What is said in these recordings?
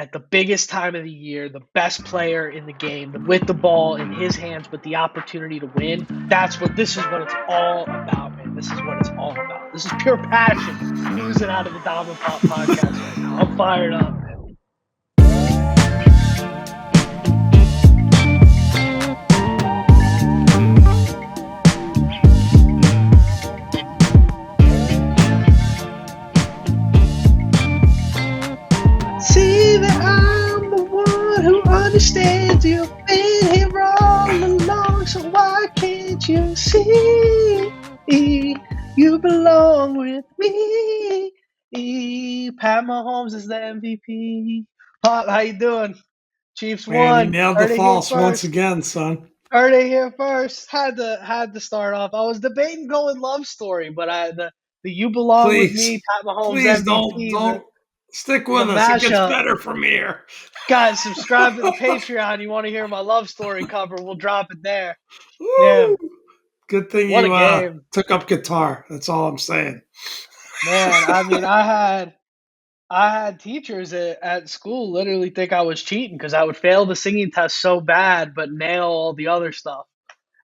at the biggest time of the year, the best player in the game, with the ball in his hands with the opportunity to win. This is what it's all about, man. This is what it's all about. This is pure passion oozing out of the Diamond Pop podcast right now. I'm fired up, man. See that I'm the one who understands you've been here all along, so why can't you see you belong with me? Pat Mahomes is the MVP. Pop, how you doing? Chiefs Man, you won. nailed the Heard it here false once first. again, son. Heard it here first. Had to start off. I was debating going love story, but the you belong with me, Please, Pat Mahomes please don't MVP, don't stick the with us. It gets mashup. better from here. Guys, subscribe to the Patreon. You want to hear my love story cover? We'll drop it there. Woo! Man, Good thing what a you game. took up guitar. That's all I'm saying. Man, I mean, I had teachers at school literally think I was cheating because I would fail the singing test so bad but nail all the other stuff.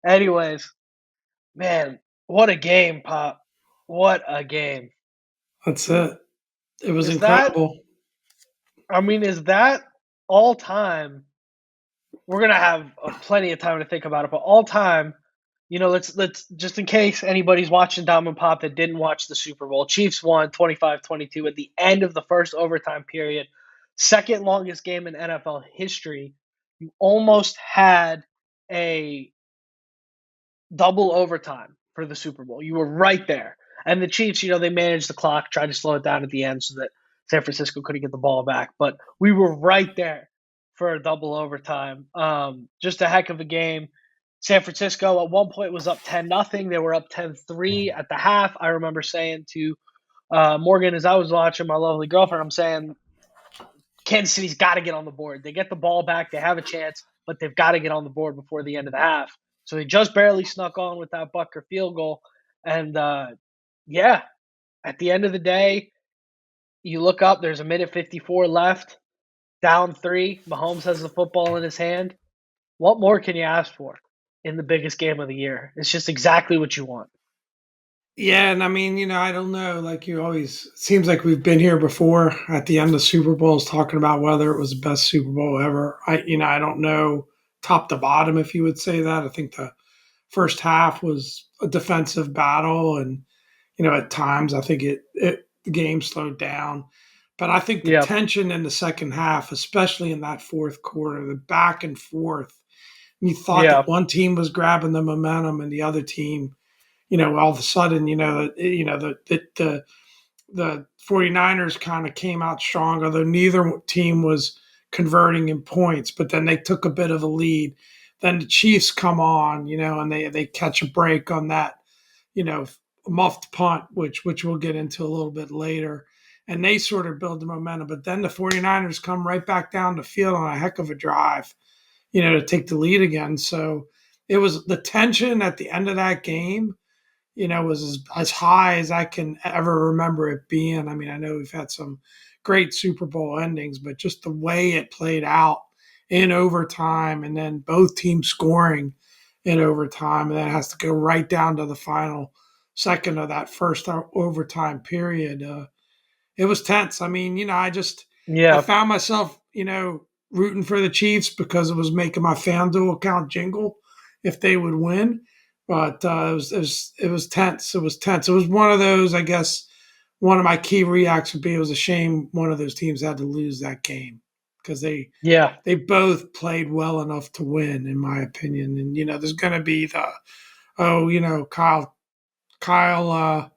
Anyways, man, what a game, Pop. What a game. That's it. It was Is that incredible. is that all time? We're gonna have plenty of time to think about it, but all time, let's just in case anybody's watching Diamond Pop that didn't watch the Super Bowl. Chiefs won 25-22 at the end of the first overtime period. Second longest game in NFL history. You almost had a double overtime for the Super Bowl. You were right there. And the Chiefs, they managed the clock, tried to slow it down at the end so that San Francisco couldn't get the ball back. But we were right there for a double overtime. Just a heck of a game. San Francisco at one point was up 10-0. They were up 10-3 at the half. I remember saying to Morgan as I was watching my lovely girlfriend, I'm saying, Kansas City's got to get on the board. They get the ball back. They have a chance, but they've got to get on the board before the end of the half. So they just barely snuck on with that Butker field goal. And, yeah, at the end of the day, you look up, there's a minute 54 left, down 3. Mahomes has the football in his hand. What more can you ask for in the biggest game of the year? It's just exactly what you want. Yeah, and I mean, I don't know. Like you always, it seems like we've been here before at the end of Super Bowls talking about whether it was the best Super Bowl ever. I don't know top to bottom if you would say that. I think the first half was a defensive battle, and at times I think the game slowed down. But I think the Yeah. tension in the second half, especially in that fourth quarter, the back and forth, you thought Yeah. that one team was grabbing the momentum and the other team, all of a sudden, the 49ers kind of came out strong, although neither team was converting in points, but then they took a bit of a lead. Then the Chiefs come on, and they catch a break on that, muffed punt, which we'll get into a little bit later. And they sort of build the momentum. But then the 49ers come right back down the field on a heck of a drive, to take the lead again. So it was the tension at the end of that game, was as high as I can ever remember it being. I mean, I know we've had some great Super Bowl endings, but just the way it played out in overtime and then both teams scoring in overtime, and then it has to go right down to the final second of that first overtime period. It was tense. I mean, I Yeah. found myself, rooting for the Chiefs because it was making my FanDuel account jingle if they would win. But it was tense. It was tense. It was one of those, I guess, one of my key reacts would be it was a shame one of those teams had to lose that game because Yeah. they both played well enough to win, in my opinion. And there's going to be Kyle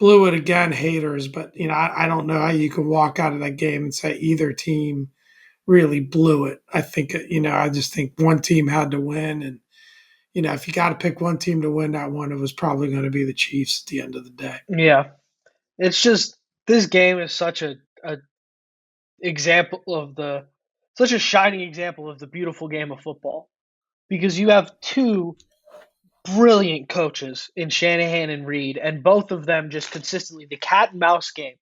blew it again, haters. But I don't know how you can walk out of that game and say either team really blew it. I think I just think one team had to win, and if you got to pick one team to win that one, it was probably going to be the Chiefs at the end of the day. Yeah. It's just this game is a example of the such a shining example of the beautiful game of football because you have two brilliant coaches in Shanahan and Reed, and both of them just consistently the cat and mouse game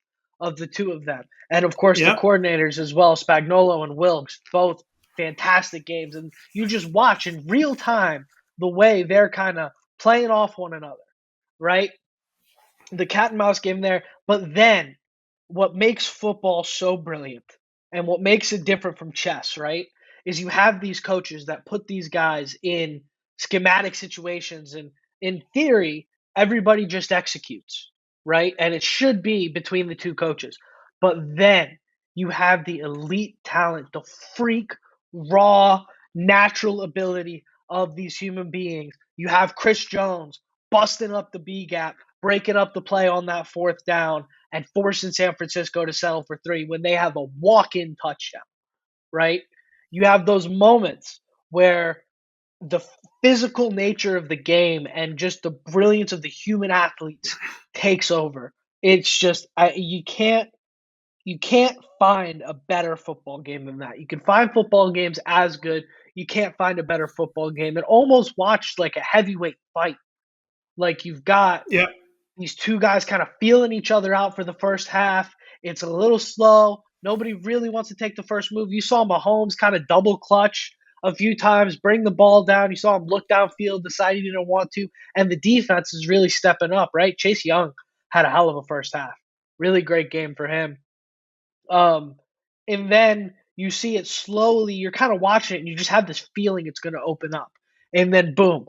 of the two of them. And of course, the Yep. coordinators as well, Spagnolo and Wilkes, both fantastic games. And you just watch in real time the way they're kind of playing off one another, right? The cat and mouse game there. But then what makes football so brilliant and what makes it different from chess, right, is you have these coaches that put these guys in schematic situations, and in theory, everybody just executes, right? And it should be between the two coaches. But then you have the elite talent, the freak, raw, natural ability of these human beings. You have Chris Jones busting up the B gap, breaking up the play on that fourth down, and forcing San Francisco to settle for three when they have a walk-in touchdown, right? You have those moments where the physical nature of the game and just the brilliance of the human athletes takes over. It's just you can't find a better football game than that. You can find football games as good. You can't find a better football game. It almost watched like a heavyweight fight. Like you've got Yep. these two guys kind of feeling each other out for the first half. It's a little slow. Nobody really wants to take the first move. You saw Mahomes kind of double clutch a few times, bring the ball down. You saw him look downfield, decide he didn't want to. And the defense is really stepping up, right? Chase Young had a hell of a first half. Really great game for him. Um, and then you see it slowly. You're kind of watching it, and you just have this feeling it's going to open up. And then, boom,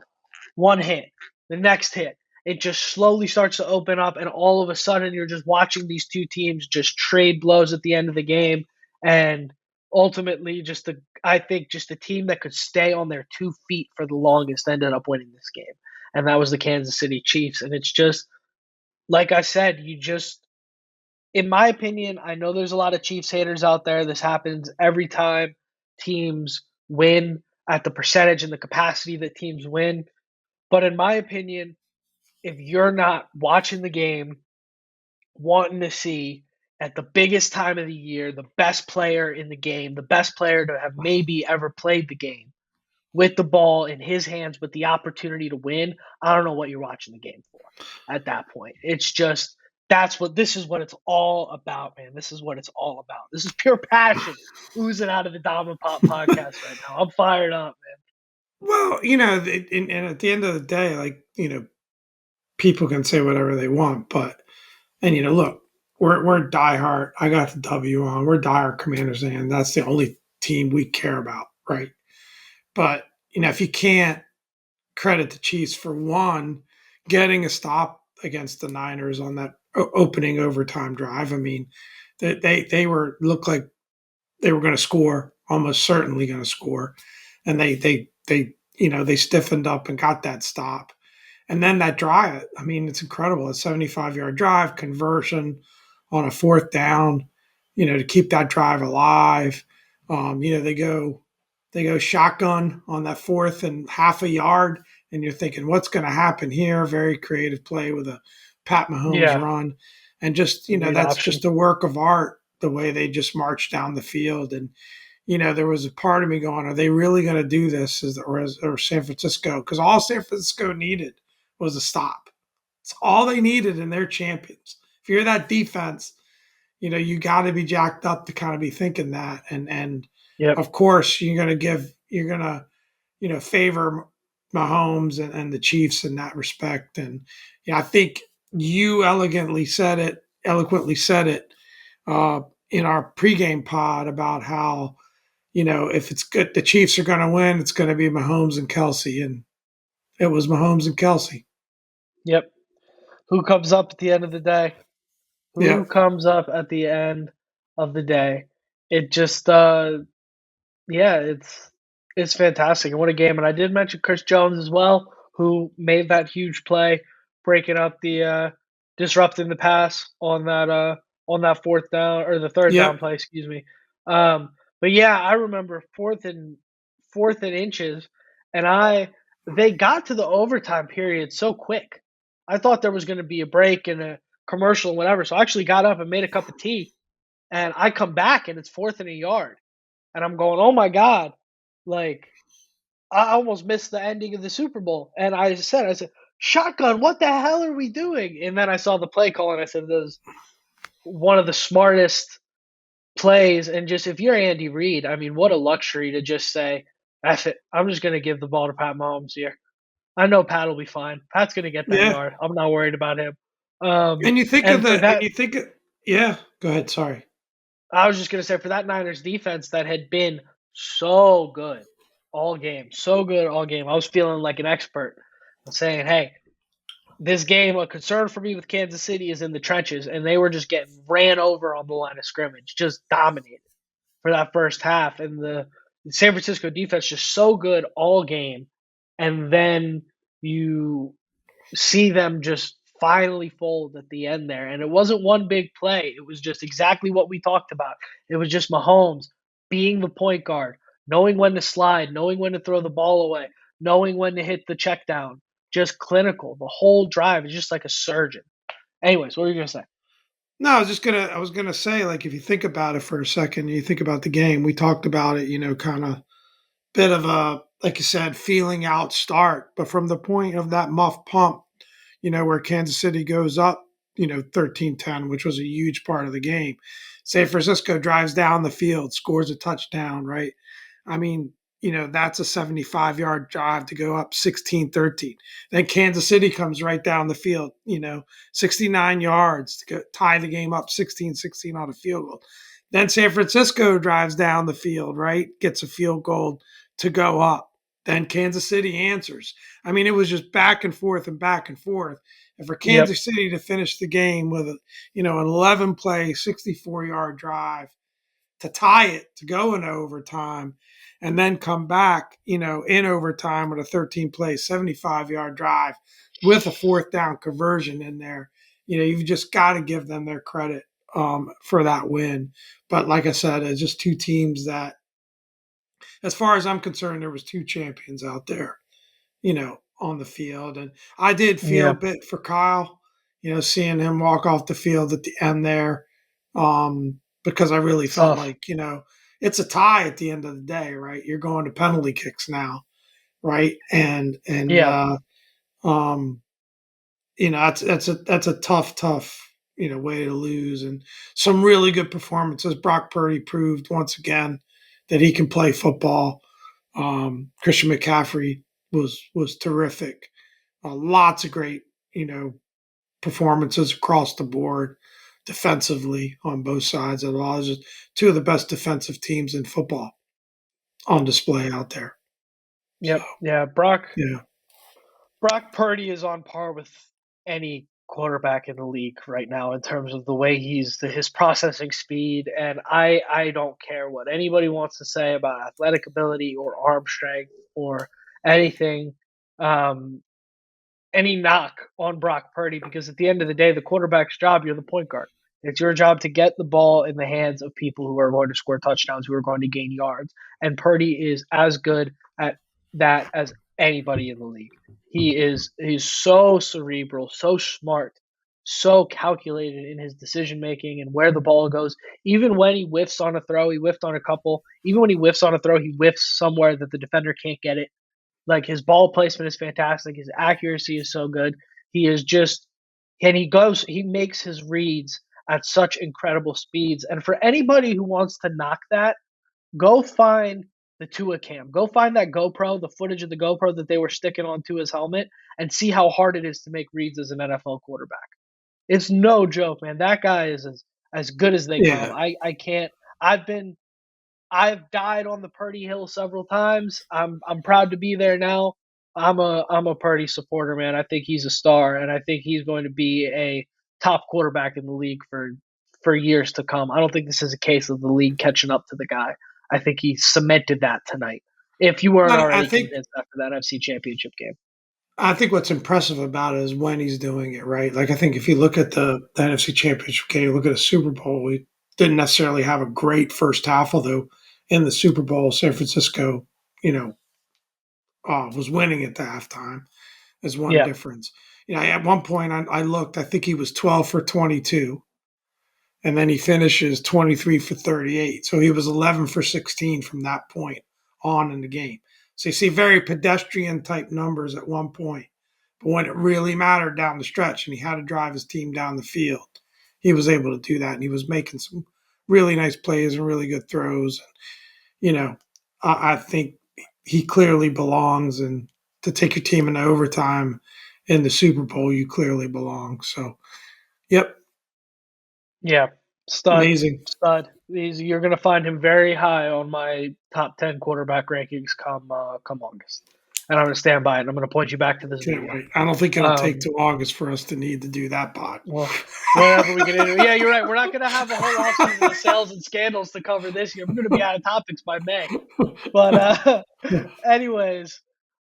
one hit, the next hit. It just slowly starts to open up, and all of a sudden, you're just watching these two teams just trade blows at the end of the game, and ultimately, I think just the team that could stay on their 2 feet for the longest ended up winning this game, and that was the Kansas City Chiefs. And it's just like I said, in my opinion, I know there's a lot of Chiefs haters out there. This happens every time teams win at the percentage and the capacity that teams win. But in my opinion, if you're not watching the game, wanting to see at the biggest time of the year, the best player in the game, the best player to have maybe ever played the game with the ball in his hands with the opportunity to win, I don't know what you're watching the game for at that point. It's just this is what it's all about, man. This is what it's all about. This is pure passion oozing out of the Dom and Pop podcast right now. I'm fired up, Well, and at the end of the day, like, people can say whatever they want, but, and, look, we're diehard. I got the W on. We're diehard Commanders, and that's the only team we care about, right? But, if you can't credit the Chiefs for one, getting a stop against the Niners on that opening overtime drive. I mean, they were looked like they were going to score, almost certainly going to score, and they stiffened up and got that stop. And then that drive, I mean, it's incredible. A 75-yard drive conversion on a fourth down, to keep that drive alive. They go shotgun on that fourth and half a yard, and you're thinking, what's going to happen here? Very creative play with a Pat man. Mahomes Yeah, run. And just, read that's option. just a work of art, the way they just marched down the field. And, there was a part of me going, are they really going to do this or San Francisco? Because all San Francisco needed was a stop. It's all they needed, and they're champions. If you're that defense, you got to be jacked up to kind of be thinking that. And Yep. of course, you're gonna favor Mahomes and the Chiefs in that respect. And I think you eloquently said it in our pregame pod about how if it's good, the Chiefs are going to win. It's going to be Mahomes and Kelsey, and it was Mahomes and Kelsey. Yep. Who comes up at the end of the day? Yeah, Who comes up at the end of the day? It just yeah, it's fantastic. And what a game. And I did mention Chris Jones as well, who made that huge play, breaking up the disrupting the pass on that fourth down or the third down yep, play, excuse me. But yeah, I remember fourth and inches, and they got to the overtime period so quick. I thought there was going to be a break and a commercial and whatever. So I actually got up and made a cup of tea, and I come back and it's fourth and a yard, and I'm going, oh my god, like I almost missed the ending of the Super Bowl. And I said, shotgun, what the hell are we doing? And then I saw the play call and I said, one of the smartest plays. And just if you're Andy Reid, I mean, what a luxury to just say, "F it, I'm just going to give the ball to Pat Mahomes here. I know Pat will be fine. Pat's going to get that Yeah. yard. I'm not worried about him." And you think of And for the and that, you think of yeah, go ahead, sorry. I was just going to say for that Niners defense that had been so good all game, so good all game. I was feeling like an expert saying, "Hey, this game, a concern for me with Kansas City is in the trenches," and they were just getting ran over on the line of scrimmage, just dominated for that first half. And the San Francisco defense just so good all game, and then you see them just finally fold at the end there. And it wasn't one big play. It was just exactly what we talked about. It was just Mahomes being the point guard, knowing when to slide, knowing when to throw the ball away, knowing when to hit the check down. Just clinical. The whole drive is just like a surgeon. Anyways, what were you gonna say? No, I was gonna say, like, if you think about it for a second, you think about the game, we talked about it, kind of bit of a, like you said, feeling out start. But from the point of that muff pump, where Kansas City goes up, 13-10, which was a huge part of the game. San Francisco drives down the field, scores a touchdown, right? I mean, that's a 75-yard drive to go up 16-13. Then Kansas City comes right down the field, 69 yards to tie the game up 16-16 on a field goal. Then San Francisco drives down the field, right? Gets a field goal to go up. Then Kansas City answers. I mean, it was just back and forth and back and forth. And for Yep. Kansas City to finish the game with an 11 play, 64-yard drive to tie it to go into overtime, and then come back, in overtime with a 13 play, 75-yard drive with a fourth down conversion in there. You've just got to give them their credit for that win. But like I said, it's just two teams that, as far as I'm concerned, there was two champions out there, on the field. And I did feel a Yeah. bit for Kyle, seeing him walk off the field at the end there, because I really felt Tough. like, it's a tie at the end of the day, right? You're going to penalty kicks now, right? And Yeah. um, that's a tough, way to lose. And some really good performances. Brock Purdy proved once again that he can play football. Christian McCaffrey was terrific. Lots of great, performances across the board defensively on both sides of the ball. It's just two of the best defensive teams in football on display out there. So Yep. Yeah. yeah, Brock Purdy is on par with any quarterback in the league right now in terms of the way his processing speed. And I don't care what anybody wants to say about athletic ability or arm strength or anything. Um, any knock on Brock Purdy, because at the end of the day, the quarterback's job, you're the point guard. It's your job to get the ball in the hands of people who are going to score touchdowns, who are going to gain yards. And Purdy is as good at that as anybody in the league. He's so cerebral, so smart, so calculated in his decision making and where the ball goes. Even when he whiffs on a throw, he whiffed on a couple. Even when he whiffs on a throw, he whiffs somewhere that the defender can't get it. Like his ball placement is fantastic. His accuracy is so good. He is just, and he makes his reads at such incredible speeds. And for anybody who wants to knock that, go find the Tua cam. Go find that GoPro, the footage of the GoPro that they were sticking on Tua's helmet, and see how hard it is to make reads as an NFL quarterback. It's no joke, man. That guy is as good as they come. yeah. I can't. I've been I've died on the Purdy Hill several times. I'm proud to be there now. I'm a Purdy supporter, man. I think he's a star, and I think he's going to be a top quarterback in the league for years to come. I don't think this is a case of the league catching up to the guy. I think he cemented that tonight. If you weren't I already think convinced after that NFC Championship game. I think what's impressive about it is when he's doing it, right? Like, I think if you look at the NFC Championship game, you look at a Super Bowl, we didn't necessarily have a great first half, although in the Super Bowl, San Francisco, you know, was winning at the halftime. Is one Yeah, difference. At one point I looked, I think he was 12 for 22, and then he finishes 23 for 38. So he was 11 for 16 from that point on in the game. So you see very pedestrian type numbers at one point. But when it really mattered down the stretch and he had to drive his team down the field, he was able to do that, and he was making some really nice plays and really good throws. You know, I think he clearly belongs, and to take your team into overtime in the Super Bowl, you clearly belong. So, yep, Yeah, stud, amazing. stud. You're going to find him very high on my top 10 quarterback rankings come August, and I'm going to stand by it. And I'm going to point you back to this Can't video. wait. I don't think it'll take Um, till August for us to need to do that pod. well, whenever we get into it, yeah, you're right. We're not going to have a whole offseason of sales and scandals to cover this year. We're going to be out of topics by May. But anyways,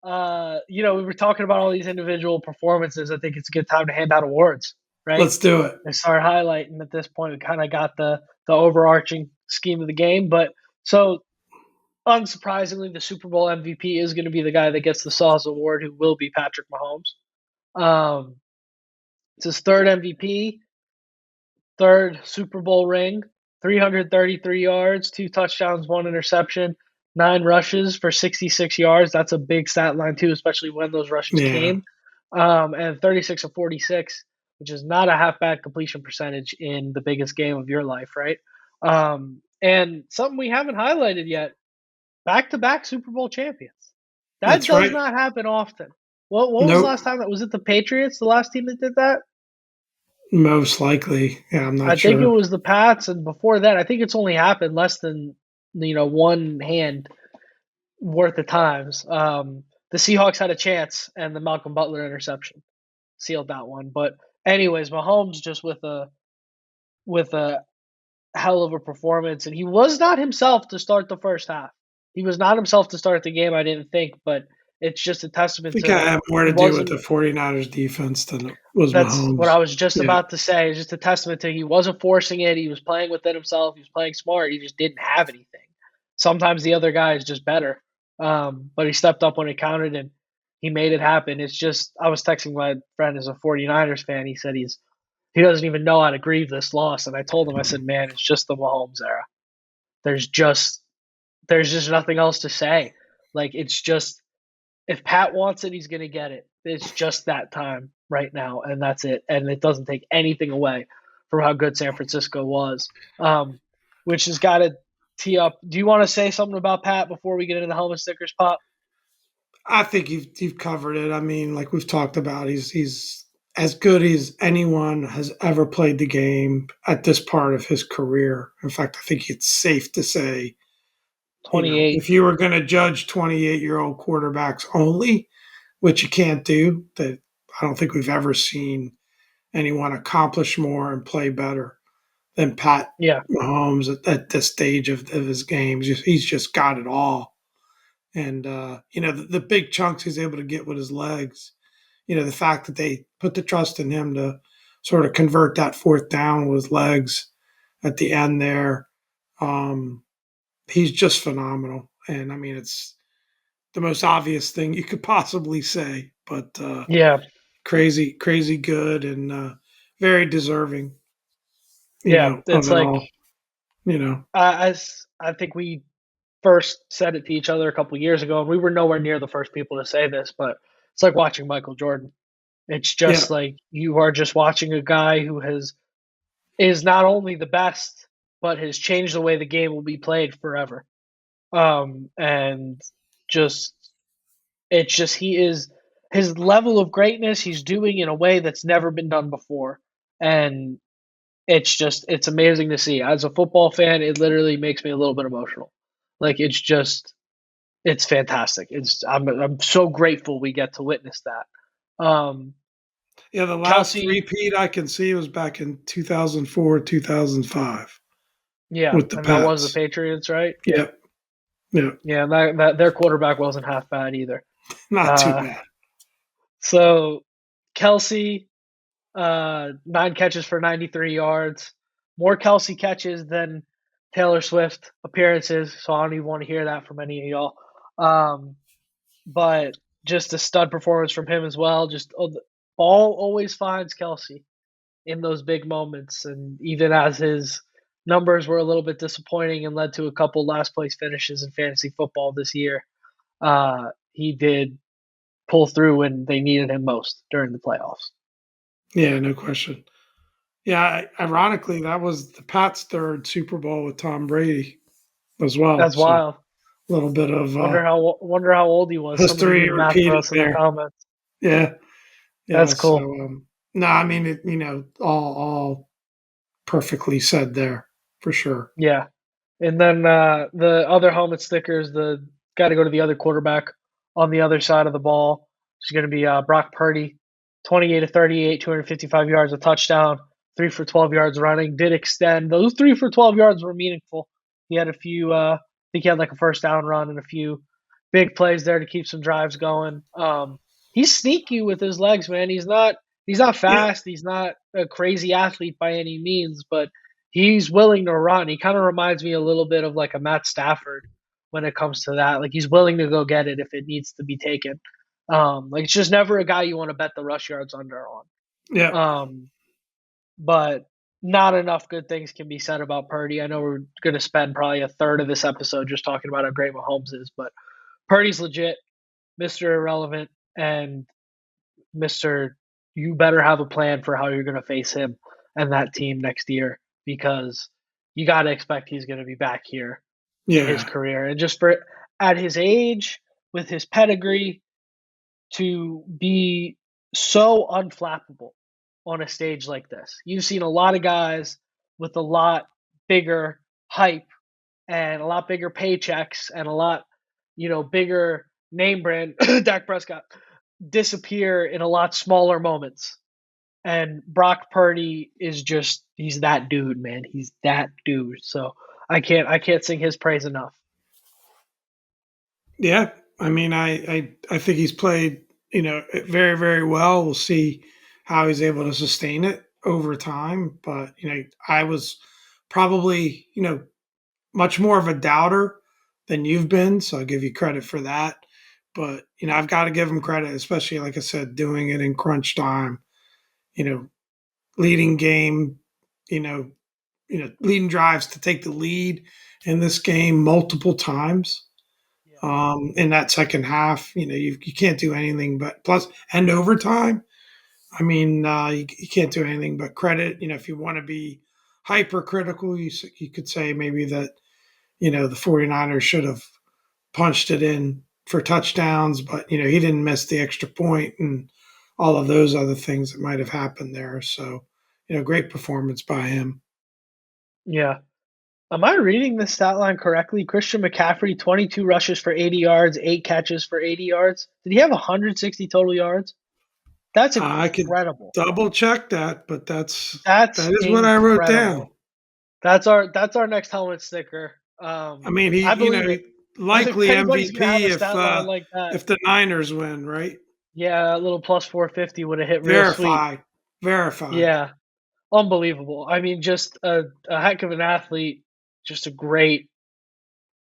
we were talking about all these individual performances. I think it's a good time to hand out awards, right? Let's do it. And start highlighting at this point. We kind of got the overarching scheme of the game, but so unsurprisingly, the Super Bowl MVP is going to be the guy that gets the Sauce Award, who will be Patrick Mahomes. It's his third MVP, third Super Bowl ring, 333 yards, 2 touchdowns, 1 interception, 9 rushes for 66 yards. That's a big stat line, too, especially when those rushes Yeah, came. And 36 of 46, which is not a half bad completion percentage in the biggest game of your life, right? And something we haven't highlighted yet, back to back Super Bowl champions. That that's does right. not happen often. What was the Nope. last time that was it the Patriots, the last team that did that? Most likely. Yeah, I'm not I think it sure. was the Pats, and before that, I think it's only happened less than one hand worth of times. The Seahawks had a chance, and the Malcolm Butler interception sealed that one. But anyways, Mahomes just with a hell of a performance, and he was not himself to start the first half. He was not himself to start the game. I didn't think, but it's just a I testament think I to have more he to do with the wasn't 49ers defense than it was That's what Mahomes. I was just Yeah, about to say. It's just a testament to he wasn't forcing it. He was playing within himself. He was playing smart. He just didn't have anything. Sometimes the other guy is just better. But he stepped up when it counted and he made it happen. It's just I was texting my friend as a 49ers fan. He said he doesn't even know how to grieve this loss. And I told him, I said, man, it's just the Mahomes era. There's just there's just nothing else to say. Like it's just if Pat wants it, he's going to get it. It's just that time right now, and that's it. And it doesn't take anything away from how good San Francisco was, which has got to tee up. Do you want to say something about Pat before we get into the helmet stickers pop? I think you've covered it. I mean, like we've talked about, he's as good as anyone has ever played the game at this part of his career. In fact, I think it's safe to say, 28. if you were going to judge 28-year-old quarterbacks only, which you can't do, that I don't think we've ever seen anyone accomplish more and play better than Pat Yeah, Mahomes at this stage of his game. He's just got it all. And, the big chunks he's able to get with his legs, the fact that they put the trust in him to sort of convert that fourth down with legs at the end there. He's just phenomenal. And I mean, it's the most obvious thing you could possibly say, but yeah, crazy, crazy good and very deserving, yeah. of It's it like all. You know, I think we first said it to each other a couple years ago, and we were nowhere near the first people to say this, but it's like watching Michael Jordan. It's yeah, just like you are just watching a guy who is not only the best, but has changed the way the game will be played forever. And just it's just he is his level of greatness he's doing in a way that's never been done before. And it's amazing to see. As a football fan, it literally makes me a little bit emotional. Like it's fantastic. I'm so grateful we get to witness that. yeah. The last Kelsey, three-peat I can see was back in 2004, 2005 yeah, with the and that was the Pats. Patriots, right? Yeah, yeah, Yeah, that their quarterback wasn't half bad either. not too Uh, bad. so Kelsey, 9 catches for 93 yards, more Kelsey catches than Taylor Swift appearances. So I don't even want to hear that from any of y'all. But just a stud performance from him as well. Just the ball always finds Kelsey in those big moments, and even as his numbers were a little bit disappointing and led to a couple last place finishes in fantasy football this year, he did pull through when they needed him most during the playoffs. Yeah, no question. Yeah, ironically, that was the Pats' third Super Bowl with Tom Brady as well. That's So a wild. little bit of Wonder how old he was. Somebody history do the math for repeated us in the there. comments. Yeah, yeah. That's So cool. no, I mean, all perfectly said there for sure. Yeah. And then the other helmet stickers, the got to go to the other quarterback on the other side of the ball. It's going to be Brock Purdy, 28 to 38, 255 yards, a touchdown, 3 for 12 yards running. Did extend. Those 3 for 12 yards were meaningful. He had a few. I think he had like a first down run and a few big plays there to keep some drives going. He's sneaky with his legs, man. He's not Yeah, fast. He's not a crazy athlete by any means, but he's willing to run. He kind of reminds me a little bit of like a Matt Stafford when it comes to that. Like he's willing to go get it if it needs to be taken. Like it's just never a guy you want to bet the rush yards under on. yeah, But not enough good things can be said about Purdy. I know we're going to spend probably a third of this episode just talking about how great Mahomes is, but Purdy's legit, Mr. Irrelevant, and Mr. You better have a plan for how you're going to face him and that team next year because you got to expect he's going to be back here in his yeah, career. And just for at his age, with his pedigree, to be so unflappable on a stage like this. You've seen a lot of guys with a lot bigger hype and a lot bigger paychecks and a lot, bigger name brand, Dak Prescott, disappear in a lot smaller moments. And Brock Purdy is he's that dude, man. He's that dude. So I can't sing his praise enough. yeah. I mean, I think he's played very very well. We'll see how he's able to sustain it over time. But I was probably much more of a doubter than you've been, so I'll give you credit for that. But I've got to give him credit, especially like I said, doing it in crunch time. You know, leading game. You know, leading drives to take the lead in this game multiple times. Yeah. In that second half, you can't do anything but plus and overtime. I mean, you can't do anything but credit. If you want to be hypercritical, you could say maybe that the 49ers should have punched it in for touchdowns, but he didn't miss the extra point and all of those other things that might have happened there. So, great performance by him. Yeah. Am I reading the stat line correctly? Christian McCaffrey, 22 rushes for 80 yards, 8 catches for 80 yards. Did he have 160 total yards? That's I could incredible. double check that, but that That's is what I wrote down. incredible. That's our next helmet sticker. I mean, I believe it. If likely anybody's gonna have MVP a stat line like that, if the Niners win, right? yeah, a little plus 450 would have hit real sweet. Verified, verified. Yeah, unbelievable. I mean, just a heck of an athlete, just a great,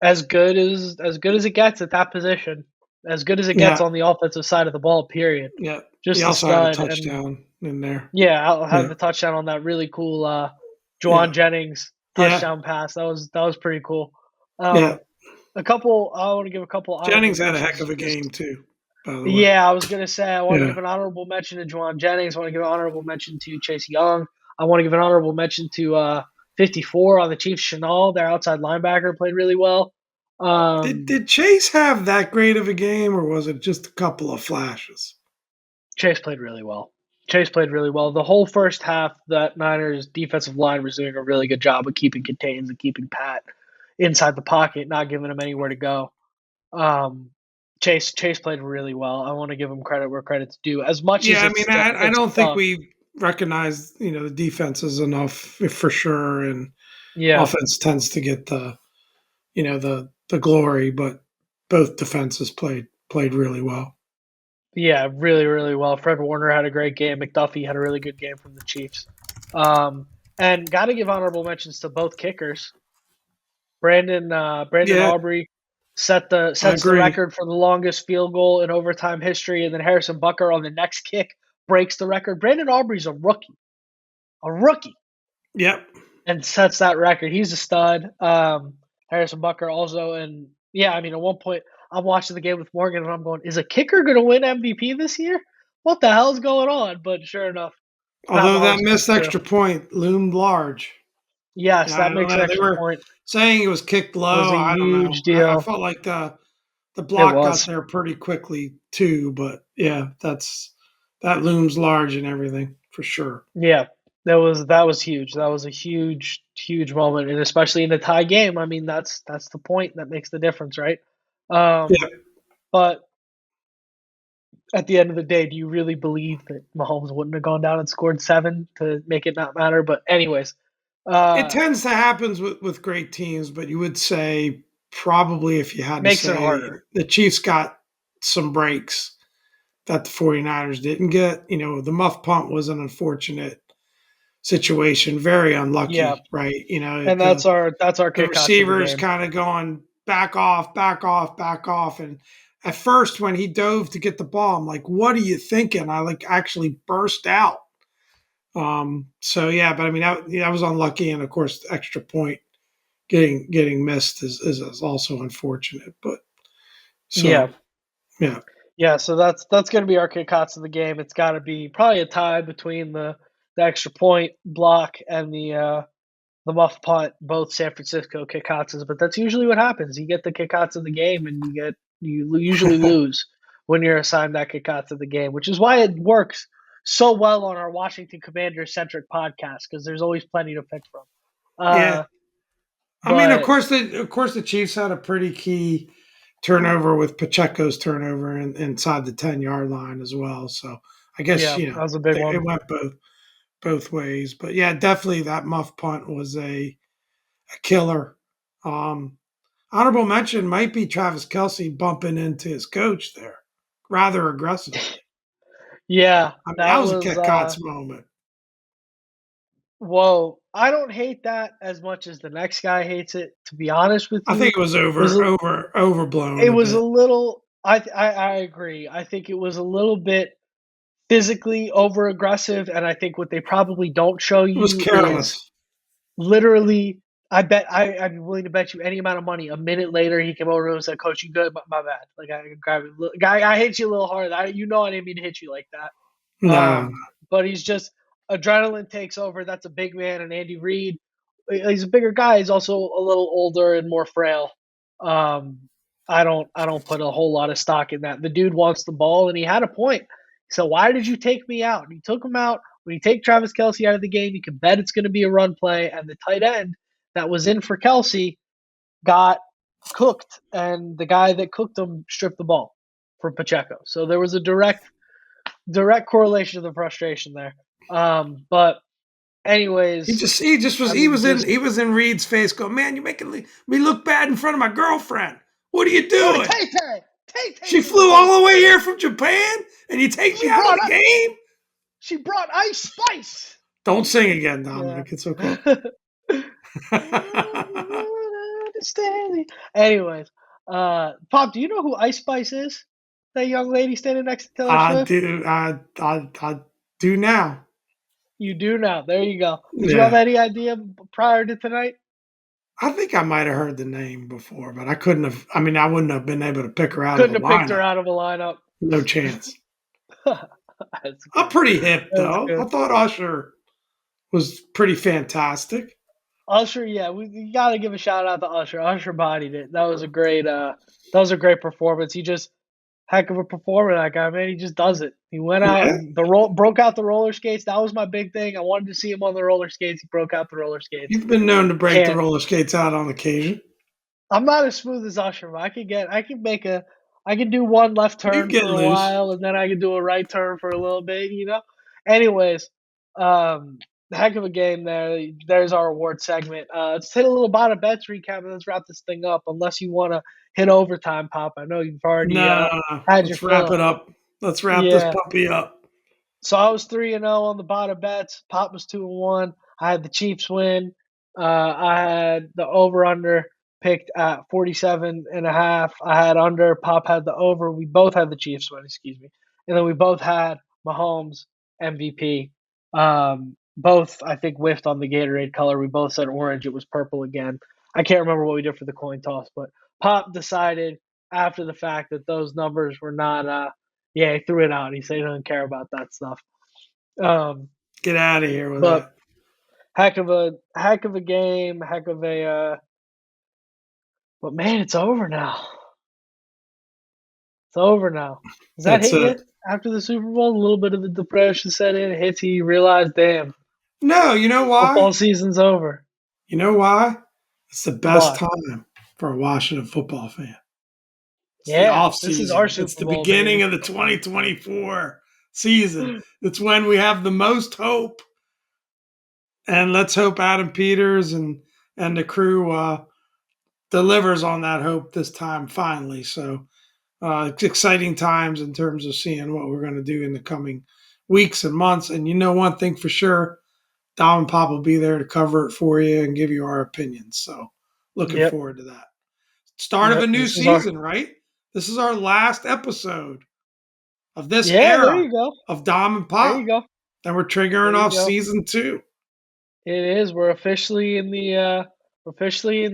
as good as it gets at that position, as good as it gets Yeah, on the offensive side of the ball. Period. yeah. He Just a also had a stud, and touchdown in there. yeah, I'll have Yeah, the touchdown on that really cool yeah, Juwan Jennings yeah, touchdown pass. That was pretty cool. yeah. Um, a couple. I want to give a couple honorable Jennings had a heck mentions. of a game Just too, by the way. yeah, I was gonna say I want to Yeah. give an honorable mention to Juwan Jennings. I want to give an honorable mention to Chase Young. I want to give an honorable mention to 54 on the Chiefs. Chanel, their outside linebacker, played really well. Um, Did Chase have that great of a game, or was it just a couple of flashes? Chase played really well. Chase played really well. The whole first half, that Niners defensive line was doing a really good job of keeping contains and keeping Pat inside the pocket, not giving him anywhere to go. Um, Chase played really well. I want to give him credit where credit's due. As much Yeah, as I mean, I it's don't think tough. we recognize the defenses enough for sure, and Yeah, offense tends to get the glory, but both defenses played really well. yeah, really, really well. Fred Warner had a great game. McDuffie had a really good game from the Chiefs. Um, and got to give honorable mentions to both kickers. Brandon Yeah, Aubrey I sets the agree. record for the longest field goal in overtime history, and then Harrison Bucker on the next kick breaks the record. Brandon Aubrey's a rookie, Yep. and sets that record. He's a stud. Harrison Bucker also, and yeah, I mean, at one point I'm watching the game with Morgan, and I'm going, "Is a kicker going to win MVP this year? What the hell's going on?" But sure enough, Not Although that Mahomes, missed Pichetto. extra point loomed large. Yes, Yeah, I that don't makes an know. They extra were point. saying it was kicked Was low. a I don't know. huge I deal. felt like the It block got was. there pretty quickly too, but yeah, that looms large and everything for sure. Yeah, that was huge. That was a huge, huge moment, and especially in the tie game. I mean, that's the point that makes the difference, right? Yeah, But at the end of the day, do you really believe that Mahomes wouldn't have gone down and scored seven to make it not matter? But anyways, it uh, tends to happen with great teams, but you would say probably if you had to makes it say harder. the Chiefs got some breaks that the 49ers didn't get. The muff punt was an unfortunate situation, very Yeah, unlucky, right? and that's our The kickoffs of the receivers game. kind of going back off, back off, back off. And at first, when he dove to get the ball, I'm like, what are you thinking? I like actually burst out. So yeah, but I mean, that was unlucky. And of course, the extra point getting missed is also unfortunate. But Yeah, so, yeah. yeah. So that's going to be our kickoffs of the game. It's got to be probably a tie between the extra point block and the muff punt, both San Francisco kickouts, but that's usually what happens. You get the kickouts of the game, and you usually lose when you're assigned that kickouts of the game, which is why it works so well on our Washington Commanders centric podcast because there's always plenty to pick from. Yeah. I mean, But of course the Chiefs had a pretty key turnover with Pacheco's turnover inside the 10-yard line as well. So I guess yeah, that was a big it one. went both ways. But yeah, definitely that muff punt was a killer. Um, Honorable mention might be Travis Kelsey bumping into his coach there rather aggressively. Yeah, I mean, that that was a was. kick Cots moment. Whoa, I don't hate that as much as the next guy hates it. To be honest with I you, think it was was overblown it a was a bit. little. I agree. I think it was a little bit physically over aggressive, and I think what they probably don't show It was you is careless. literally. I'd be willing to bet you any amount of money. A minute later, he came over and said, "Coach, you good? My bad. Like I grabbed it. Guy, I hit you a little hard. I didn't mean to hit you like that." Nah, But he's just adrenaline takes over. That's a big man, and Andy Reid, he's a bigger guy. He's also a little older and more frail. Um, I don't put a whole lot of stock in that. The dude wants the ball, and he had a point. So why did you take me out? And he took him out. When you take Travis Kelsey out of the game, you can bet it's going to be a run play, and the tight end that was in for Kelsey got cooked, and the guy that cooked him stripped the ball from Pacheco. So there was a direct correlation to the frustration there. But anyways, I he mean, was in just Reed's face going, man, you're making me look bad in front of my girlfriend. What are you go to doing? Tay Tay. Tay She Tay's in the flew face all the way today. here from Japan and you take me She out of brought the up. game? She brought ice spice. Don't sing again, Yeah. Dominic. It's okay. Anyways, Pop, do you know who Ice Spice is? That young lady standing next to Taylor Swift. I do now. You do now. There you go. Did you have Yeah. any idea prior to tonight? I think I might have heard the name before, but I couldn't have. I mean, I wouldn't have been able to pick her out of Couldn't a have picked her lineup. out of a lineup. No chance. That's I'm good. pretty hip That's though. I good. thought Usher was pretty fantastic. Usher, yeah, we gotta give a shout out to Usher. Usher bodied it. That was a great performance. He just heck of a performer, that guy, man. He just does it. He went out Yeah, and broke out the roller skates. That was my big thing. I wanted to see him on the roller skates. He broke out the roller skates. you've been known to break the Can't. roller skates out on occasion. I'm not as smooth as Usher, but I can do one left You turn get for a loose. while, and then I can do a right turn for a little bit. Anyways, um, heck of a game there. There's our award segment. Let's hit a little Bada Bets recap and let's wrap this thing up. Unless you want to hit overtime, Pop. I know you've already No, no, no. had your Let's wrap it fill. up. Let's wrap this Yeah. puppy up. So I was 3-0 on the Bada Bets. Pop was 2-1. I had the Chiefs win. I had the over under picked at 47 and a half. I had under. Pop had the over. We both had the Chiefs win, excuse me. And then we both had Mahomes MVP. Both, I think, whiffed on the Gatorade color. We both said orange. It was purple again. I can't remember what we did for the coin toss, but Pop decided after the fact that those numbers were not, yeah, he threw it out. He said he doesn't care about that stuff. Um, Get out of here with But that. heck of a game, heck of a. But man, it's over now. It's over now. Does that That's hit you it. after the Super Bowl? A little bit of the depression set in. It hits you. You realize, damn, No, you know football why? season's over. You know why? It's the best Why? time for a Washington football fan. It's the Yeah, off this is our season. It's Super the Bowl, beginning baby. of the 2024 season. It's when we have the most hope. And let's hope Adam Peters and the crew delivers on that hope this time finally. So it's exciting times in terms of seeing what we're going to do in the coming weeks and months. And you know one thing for sure, Dom and Pop will be there to cover it for you and give you our opinions. So looking Yep, forward to that. Start of a yep. new This is our. season, right? This is our last episode of this Yeah, there era you go. of Dom and There you Pop. go. Then we're There triggering you off go. season 2. It is. We're officially in the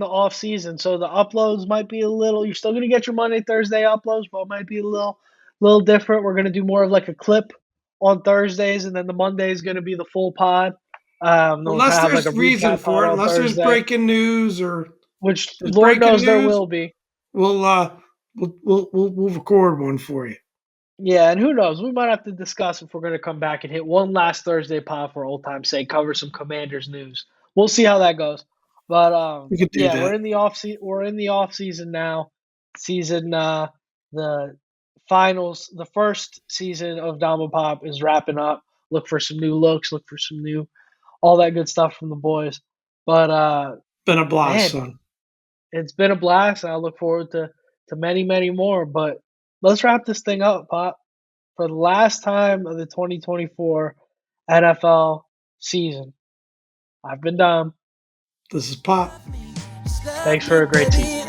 off season, so the uploads might be a little. You're still gonna get your Monday Thursday uploads, but it might be a little different. We're gonna do more of like a clip on Thursdays, and then the Monday is gonna be the full pod. Then we'll kind Unless of have like a there's reason recap for pod it, on unless there's Thursday, breaking news or which there's Lord breaking knows there news, will be. we'll we'll record one for you. Yeah, and who knows? We might have to discuss if we're going to come back and hit one last Thursday pod for old time's sake, cover some Commanders news. We'll see how that goes. But We could do yeah, we're that. in the off season. We're in the off season now. Season the finals, the first season of Dama Pop is wrapping up. Look for some new looks. Look for some new, all that good stuff from the boys. But Been a blast, man, son. it's been a blast, and I look forward to many more. But let's wrap this thing up, Pop, for the last time of the 2024 NFL season. I've been Dom. This is Pop. Thanks for a great season.